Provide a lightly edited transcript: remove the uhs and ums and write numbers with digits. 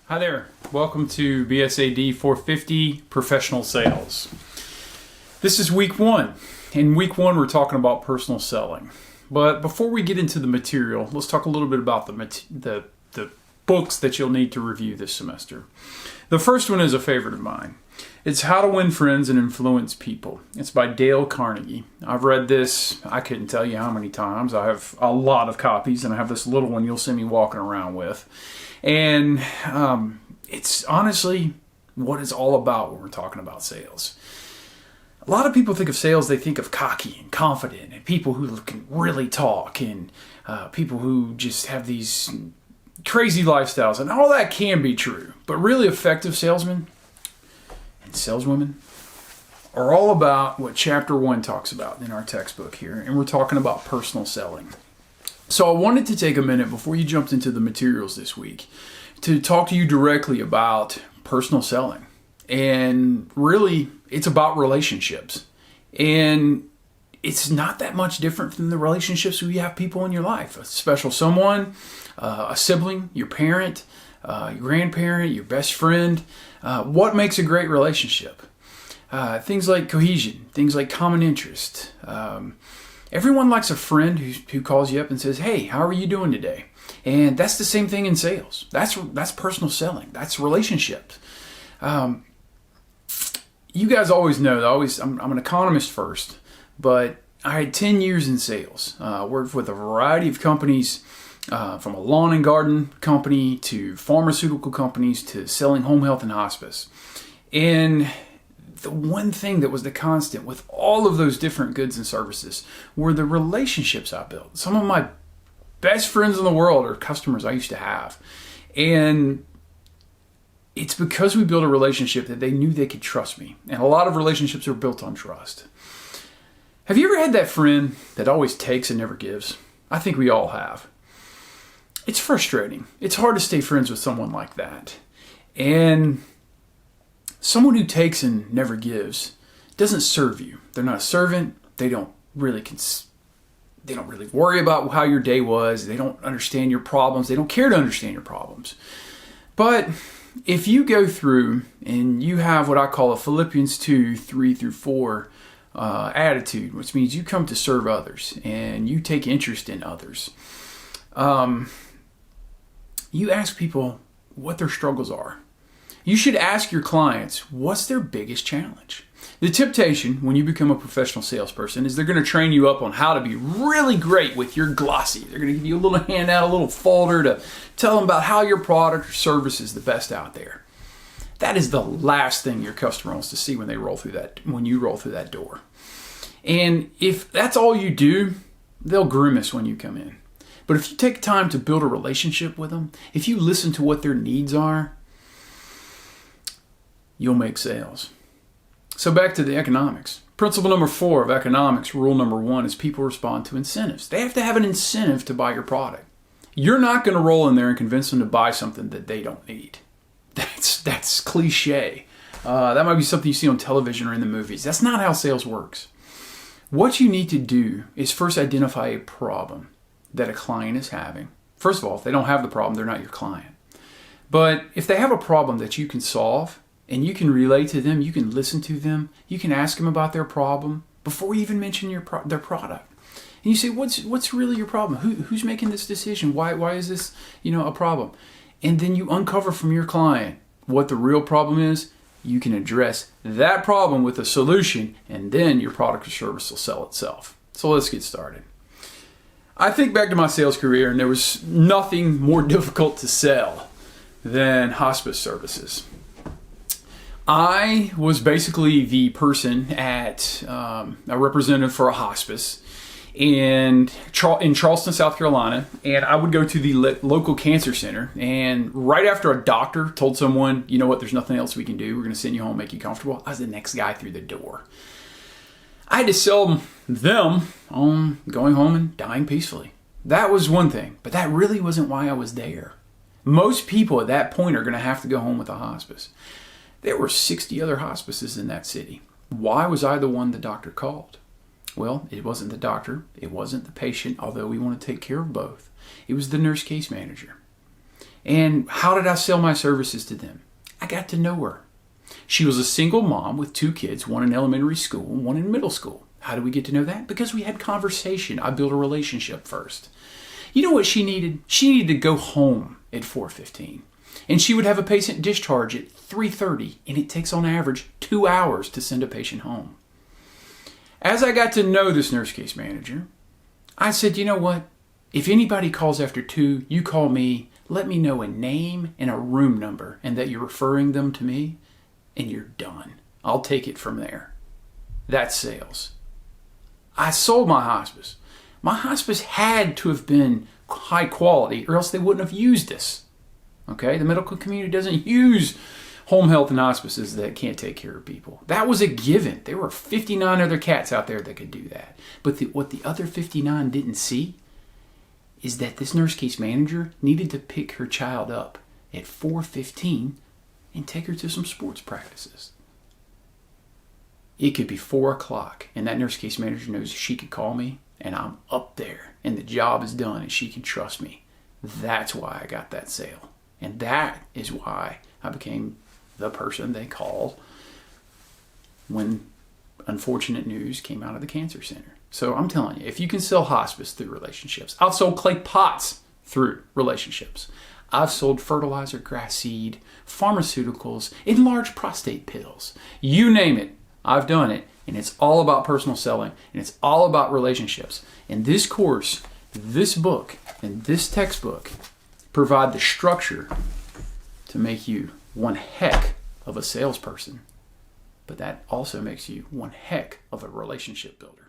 Hi there. Welcome to BSAD 450 Professional Sales. This is week one. In week one, we're talking about personal selling. But before we get into the material, let's talk a little bit about the books that you'll need to review this semester. The first one is a favorite of mine. It's How to Win Friends and Influence People. It's by Dale Carnegie. I've read this, I couldn't tell you how many times. I have a lot of copies, and I have this little one you'll see me walking around with. And it's honestly what it's all about when we're talking about sales. A lot of people think of sales, they think of cocky and confident and people who can really talk and people who just have these crazy lifestyles. And all that can be true. But really effective salesmen and saleswomen are all about what chapter 1 talks about in our textbook here. And we're talking about personal selling. So I wanted to take a minute before you jumped into the materials this week to talk to you directly about personal selling. And really, it's about relationships. And it's not that much different from the relationships where you have people in your life. A special someone, a sibling, your parent, your grandparent, your best friend. What makes a great relationship? Things like cohesion, things like common interest. Everyone likes a friend who calls you up and says, "Hey, how are you doing today?" And that's the same thing in sales. That's personal selling. That's relationships. You guys always know, I'm an economist first, but I had 10 years in sales. Worked with a variety of companies, from a lawn and garden company to pharmaceutical companies to selling home health and hospice. And the one thing that was the constant with all of those different goods and services were the relationships I built. Some of my best friends in the world are customers I used to have. And it's because we built a relationship that they knew they could trust me. And a lot of relationships are built on trust. Have you ever had that friend that always takes and never gives? I think we all have. It's frustrating. It's hard to stay friends with someone like that. And someone who takes and never gives doesn't serve you. They're not a servant. They don't really worry about how your day was. They don't understand your problems. They don't care to understand your problems. But if you go through and you have what I call a Philippians 2, 3 through 4 attitude, which means you come to serve others and you take interest in others. You ask people what their struggles are. You should ask your clients, what's their biggest challenge? The temptation when you become a professional salesperson is they're going to train you up on how to be really great with your glossy. They're going to give you a little handout, a little folder to tell them about how your product or service is the best out there. That is the last thing your customer wants to see when you roll through that door. And if that's all you do, they'll grimace when you come in. But if you take time to build a relationship with them, if you listen to what their needs are, you'll make sales. So back to the economics. Principle number 4 of economics, rule number 1, is people respond to incentives. They have to have an incentive to buy your product. You're not going to roll in there and convince them to buy something that they don't need. That's cliche. That might be something you see on television or in the movies. That's not how sales works. What you need to do is first identify a problem that a client is having. First of all, if they don't have the problem, they're not your client. But if they have a problem that you can solve, and you can relate to them, you can listen to them, you can ask them about their problem before you even mention their product. And you say, what's really your problem? Who's making this decision? Why is this a problem? And then you uncover from your client what the real problem is. You can address that problem with a solution, and then your product or service will sell itself. So let's get started. I think back to my sales career, and there was nothing more difficult to sell than hospice services. I was basically the person at a representative for a hospice in Charleston, South Carolina, and I would go to the local cancer center, and right after a doctor told someone, you know what, there's nothing else we can do, we're going to send you home, make you comfortable, I was the next guy through the door. I had to sell them on going home and dying peacefully. That was one thing, but that really wasn't why I was there. Most people at that point are going to have to go home with a hospice. There were 60 other hospices in that city. Why was I the one the doctor called? Well, it wasn't the doctor. It wasn't the patient, although we want to take care of both. It was the nurse case manager. And how did I sell my services to them? I got to know her. She was a single mom with 2 kids, one in elementary school and one in middle school. How did we get to know that? Because we had conversation. I built a relationship first. You know what she needed? She needed to go home at 4:15. And she would have a patient discharge at 3:30, and it takes on average 2 hours to send a patient home. As I got to know this nurse case manager, I said, you know what? If anybody calls after 2, you call me, let me know a name and a room number and that you're referring them to me, and you're done. I'll take it from there. That's sales. I sold my hospice. My hospice had to have been high quality or else they wouldn't have used us. Okay? The medical community doesn't use home health and hospices that can't take care of people. That was a given. There were 59 other cats out there that could do that. But what the other 59 didn't see is that this nurse case manager needed to pick her child up at 4:15 and take her to some sports practices. It could be 4 o'clock, and that nurse case manager knows she could call me, and I'm up there, and the job is done, and she can trust me. That's why I got that sale. And that is why I became the person they called when unfortunate news came out of the cancer center. So I'm telling you, if you can sell hospice through relationships, I've sold clay pots through relationships. I've sold fertilizer, grass seed, pharmaceuticals, enlarged prostate pills. You name it, I've done it. And it's all about personal selling, and it's all about relationships. And this course, this book, and this textbook provide the structure to make you one heck of a salesperson. But that also makes you one heck of a relationship builder.